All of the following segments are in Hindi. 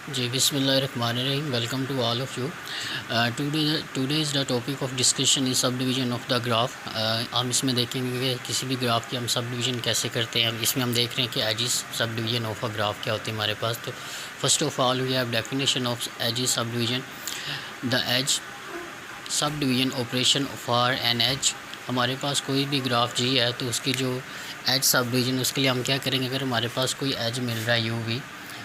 जी बिस्मिल्लाहिर्रहमानिर्रहीम। Welcome to all of you. Today is the topic of discussion is subdivision of the graph. हम इसमें देखेंगे कि किसी भी ग्राफ की हम सब डिवीज़न कैसे करते हैं। इसमें हम देख रहे हैं कि edges subdivision of a graph क्या होती है हमारे पास। तो first of all we have definition of edges subdivision. The edge subdivision operation for an edge. हमारे पास कोई भी ग्राफ जी है तो उसकी जो एज सब डिवीज़न उसके लिए हम क्या करेंगे, अगर हमारे पास कोई एज मिल रहा है यू वी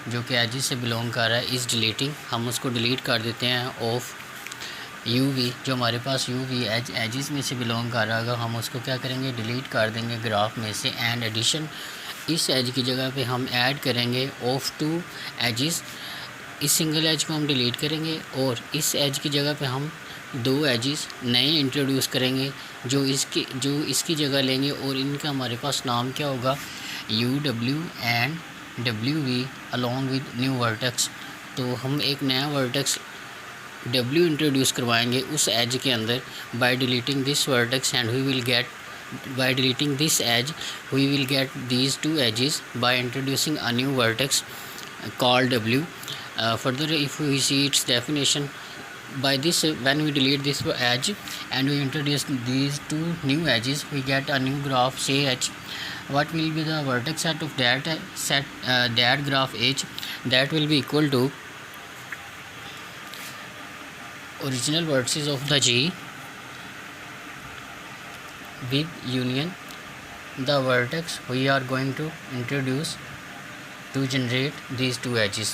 जो कि एजिस से बिलोंग कर रहा है, इज़ डिलीटिंग, हम उसको डिलीट कर देते हैं ऑफ यू वी जो हमारे पास यू वी एजिस में से बिलोंग कर रहा होगा, हम उसको क्या करेंगे, डिलीट कर देंगे ग्राफ में से। एंड एडिशन, इस एज की जगह पे हम ऐड करेंगे ऑफ टू एजिस। इस सिंगल एज को हम डिलीट करेंगे और इस एज की जगह पे हम दो एजिस नए इंट्रोड्यूस करेंगे जो इसकी जगह लेंगे और इनका हमारे पास नाम क्या होगा, U W and W we along with new vertex. तो हम एक नया वर्टेक्स डब्ल्यू इंट्रोड्यूस करवाएंगे उस एज के अंदर by deleting this vertex and we will get by deleting this edge we will get these two edges by introducing a new vertex called w. Further, if we see its definition, by this when we delete this edge and we introduce these two new edges we get a new graph say h. What will be the vertex set of that graph h? That will be equal to original vertices of the g with union the vertex we are going to introduce to generate these two edges.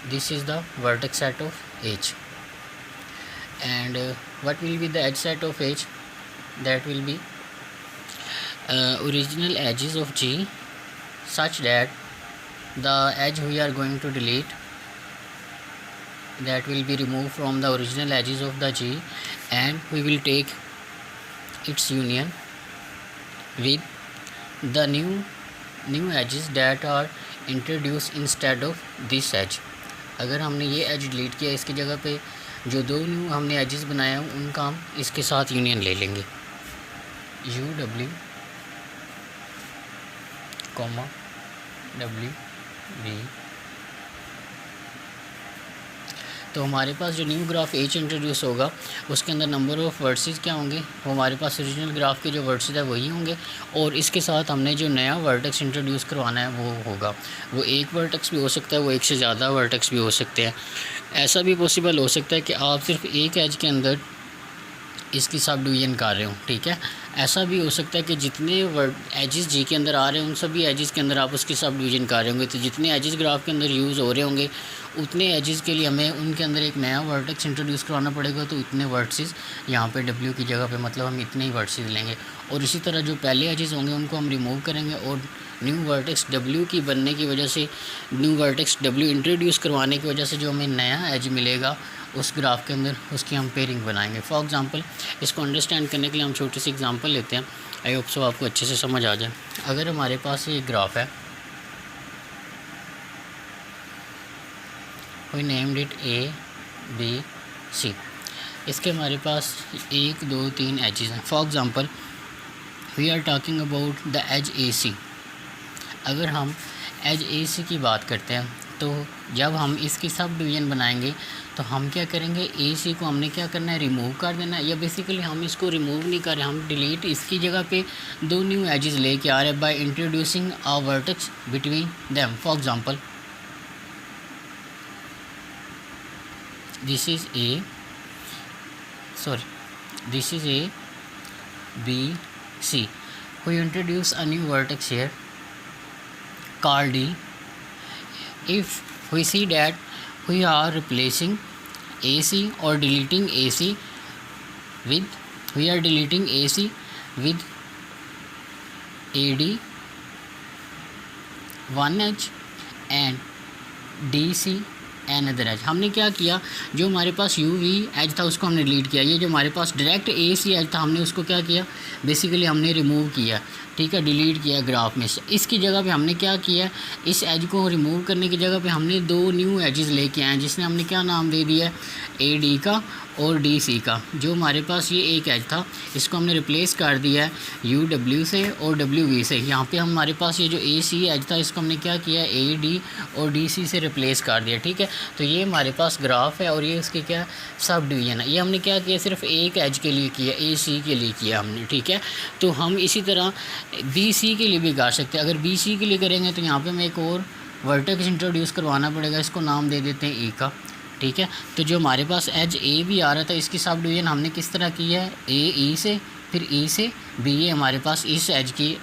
This is the vertex set of h. And what will be the edge set of h? That will be original edges of g such that the edge we are going to delete that will be removed from the original edges of the g and we will take its union with the new edges that are introduced instead of this edge. अगर हमने ये एज डिलीट किया, इसकी जगह पे जो दो न्यू हमने एजेस बनाए हैं उनका हम इसके साथ यूनियन ले लेंगे, U W comma W we. तो हमारे पास जो न्यू ग्राफ एच इंट्रोड्यूस होगा उसके अंदर नंबर ऑफ़ वर्टिसेस क्या होंगे, वो हमारे पास ओरिजिनल ग्राफ के जो वर्टिसेस है वही होंगे और इसके साथ हमने जो नया वर्टेक्स इंट्रोड्यूस करवाना है वो होगा। वो एक वर्टेक्स भी हो सकता है, वो एक से ज़्यादा वर्टेक्स भी हो सकते हैं। ऐसा भी पॉसिबल हो सकता है कि आप सिर्फ एक एज के अंदर इसकी सब डिवीज़न कर रहे हो, ठीक है। ऐसा भी हो सकता है कि जितने एजेस जी के अंदर आ रहे हैं उन सभी एजेस के अंदर आप उसकी सब डिवीज़न कर रहे होंगे। तो जितने एजेस ग्राफ के अंदर यूज़ हो रहे होंगे उतने एजेस के लिए हमें उनके अंदर एक नया वर्टेक्स इंट्रोड्यूस करवाना पड़ेगा। तो इतने वर्टिसेस यहाँ पे डब्ल्यू की जगह पे मतलब हम इतने ही वर्टिसेस लेंगे और इसी तरह जो पहले एजेस होंगे उनको हम रिमूव करेंगे और न्यू वर्टेक्स डब्ल्यू की बनने की वजह से, न्यू वर्टेक्स डब्ल्यू इंट्रोड्यूस करवाने की वजह से जो हमें नया एज मिलेगा उस ग्राफ के अंदर उसकी हम पेयरिंग बनाएंगे। फॉर एग्ज़ाम्पल, इसको अंडरस्टैंड करने के लिए हम छोटी सी एग्जांपल लेते हैं। आई होप सो आपको अच्छे से समझ आ जाए। अगर हमारे पास ये ग्राफ है, we named it A B C, इसके हमारे पास 1 2 3 एजेस हैं। For example we are talking about the edge A C. अगर हम एज ए सी की बात करते हैं तो जब हम इसकी सब डिवीज़न बनाएंगे तो हम क्या करेंगे, ए सी को हमने क्या करना है, रिमूव कर देना है। या बेसिकली हम इसको रिमूव नहीं कर रहे, हम डिलीट, इसकी जगह पे दो न्यू एजेस लेके आ रहे हैं by introducing a vertex between them. For example this is A B C. We introduce a new vertex here called D. If we see that we are replacing AC or deleting AC with, we are deleting AC with AD 1H and DC another edge. हमने क्या किया, जो हमारे पास यू वी एज था उसको हमने डिलीट किया। ये जो हमारे पास डायरेक्ट ए सी एज था हमने उसको क्या किया, बेसिकली हमने रिमूव किया, ठीक है, डिलीट किया ग्राफ में से। इसकी जगह पे हमने क्या किया, इस एज को रिमूव करने की जगह पे हमने दो न्यू एजेस लेके आए, जिसने हमने क्या नाम दे दिया, ए डी का और डी सी का। जो हमारे पास ये एक एज था इसको हमने रिप्लेस कर दिया है यू डब्ल्यू से और डब्ल्यू वी से। यहाँ पे हमारे पास ये जो ए सी एज था इसको हमने क्या किया, ए डी और डी सी से रिप्लेस कर दिया, ठीक है। तो ये हमारे पास ग्राफ है और ये उसके क्या सब डिवीज़न है। ये हमने क्या किया, सिर्फ एक एज के लिए किया, ए सी के लिए किया हमने, ठीक है। तो हम इसी तरह बी सी के लिए भी कर सकते हैं। अगर बी सी के लिए करेंगे तो यहाँ पर हमें एक और वर्टेक्स इंट्रोड्यूस करवाना पड़ेगा, इसको नाम दे देते हैं ए का, ठीक है। तो जो हमारे पास एज ए भी आ रहा था इसकी सब डिवीज़न हमने किस तरह की है, ए ई से, फिर ई से बी, ए हमारे पास इस एज की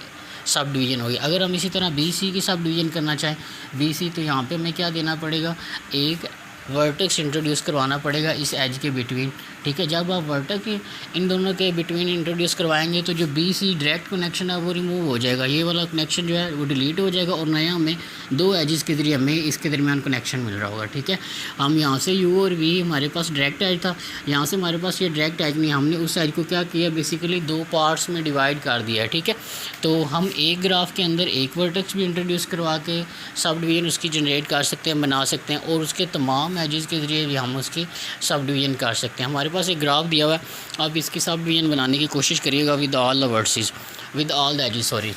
सब डिवीज़न होगी। अगर हम इसी तरह बी सी की सब डिवीज़न करना चाहें, बी सी, तो यहाँ पे हमें क्या देना पड़ेगा, एक वर्टेक्स इंट्रोड्यूस करवाना पड़ेगा इस एज के बिटवीन, ठीक है। जब आप वर्टेक्स इन दोनों के बिटवीन इंट्रोड्यूस करवाएंगे तो जो बी सी डायरेक्ट कनेक्शन है वो रिमूव हो जाएगा, ये वाला कनेक्शन जो है वो डिलीट हो जाएगा और नया हमें दो एजेस के ज़रिए हमें इसके दरमियान कनेक्शन मिल रहा होगा, ठीक है। हम यहाँ से यू और वी हमारे पास डायरेक्ट एज था, यहाँ से हमारे पास ये डायरेक्ट एज नहीं, हमने उस एज को क्या किया, बेसिकली दो पार्ट्स में डिवाइड कर दिया है, ठीक है। तो हम एक ग्राफ के अंदर एक वर्टेक्स भी इंट्रोड्यूस करवा के सब डिवीज़न उसकी जनरेट कर सकते हैं, बना सकते हैं, और उसके तमाम एजेस के ज़रिए भी हम उसकी सब डिवीज़न कर सकते हैं। हमारे पास एक ग्राफ दिया हुआ है, आप इसकी सब डिवीज़न बनाने की कोशिश करिएगा with all the vertices, with all the edges, sorry.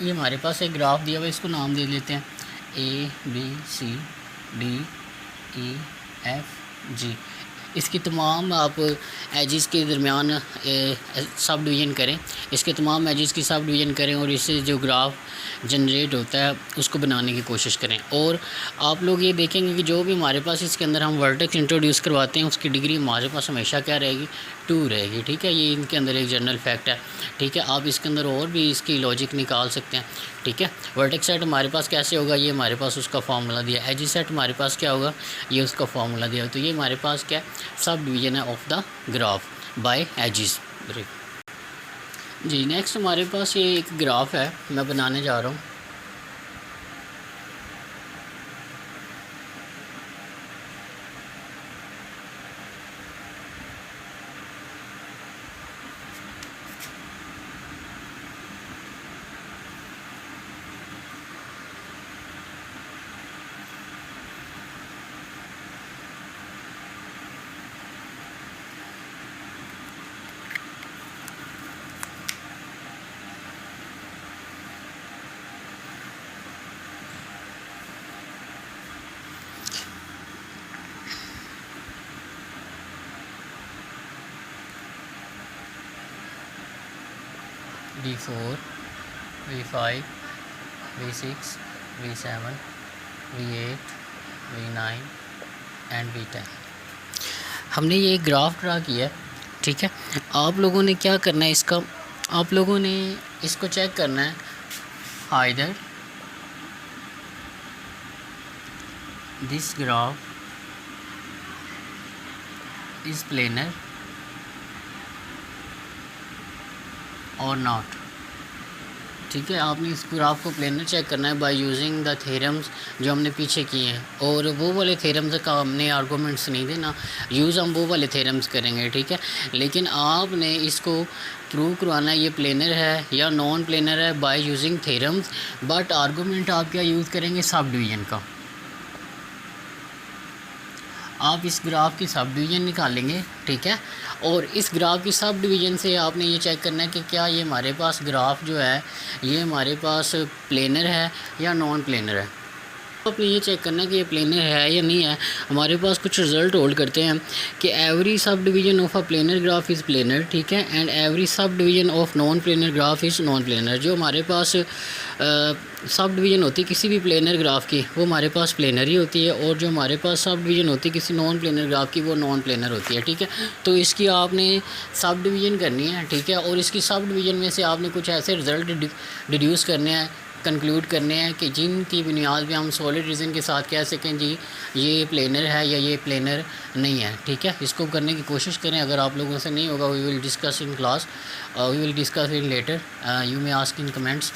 ये हमारे पास एक ग्राफ दिया हुआ है, इसको नाम दे देते हैं A B C D E F G. इसकी तमाम आप एजेस के दरमियान सब डिवीज़न करें, इसके तमाम एजेस की सब डिवीज़न करें और इससे जो ग्राफ जनरेट होता है उसको बनाने की कोशिश करें। और आप लोग ये देखेंगे कि जो भी हमारे पास इसके अंदर हम वर्टेक्स इंट्रोड्यूस करवाते हैं उसकी डिग्री हमारे पास हमेशा क्या रहेगी, 2 रहेगी, ठीक है। ये इनके अंदर एक जनरल फैक्ट है, ठीक है। आप इसके अंदर और भी इसकी लॉजिक निकाल सकते हैं, ठीक है। वर्टेक्स सेट हमारे पास कैसे होगा, ये हमारे पास उसका फार्मूला दिया। एज सेट हमारे पास क्या होगा, ये उसका फार्मूला दिया। तो ये हमारे पास क्या सब डिवीज़न है of the graph by edges G. Next हमारे पास ये एक ग्राफ है, मैं बनाने जा रहा हूँ। V4, V5, V6, V7, V8, V9 and V10। हमने ये ग्राफ ड्रा किया, ठीक है। आप लोगों ने क्या करना है, इसका आप लोगों ने इसको चेक करना है, either this graph is planar और नॉट, ठीक है। आपने इस ग्राफ को प्लेनर चेक करना है बाय यूजिंग द थ्योरम्स जो हमने पीछे किए हैं, और वो वाले थ्योरम्स का हमने आर्गूमेंट्स नहीं देना, यूज़ हम वो वाले थ्योरम्स करेंगे, ठीक है। लेकिन आपने इसको प्रूव करवाना है ये प्लेनर है या नॉन प्लेनर है by using theorems, but argument आप क्या यूज़ करेंगे, सब डिवीज़न का। आप इस ग्राफ की सब डिवीज़न निकालेंगे, ठीक है। और इस ग्राफ की सब डिवीज़न से आपने ये चेक करना है कि क्या ये हमारे पास ग्राफ जो है ये हमारे पास प्लेनर है या नॉन प्लेनर है। आपने ये चेक करना है कि ये प्लेनर है या नहीं है। हमारे पास कुछ रिज़ल्ट होल्ड करते हैं कि every sub division of a planar graph is planar, ठीक है, and every sub division of non planar graph is non planar. जो हमारे पास सब डिवीज़न होती है किसी भी प्लेनर ग्राफ की वो हमारे पास प्लेनर ही होती है, और जो हमारे पास सब डिवीज़न होती है किसी नॉन प्लेनर ग्राफ की वो नॉन प्लेनर होती है, ठीक है। तो इसकी आपने सब डिवीज़न करनी है, ठीक है, और इसकी सब डिवीज़न में से आपने कुछ ऐसे रिज़ल्ट डिड्यूस करने हैं कंक्लूड करने हैं कि जिनकी बुनियाद पे हम सॉलिड रीज़न के साथ कह सकें जी ये प्लेनर है या ये प्लेनर नहीं है। ठीक है, इसको करने की कोशिश करें। अगर आप लोगों से नहीं होगा, we will discuss in class, we will discuss in later, you may ask in comments.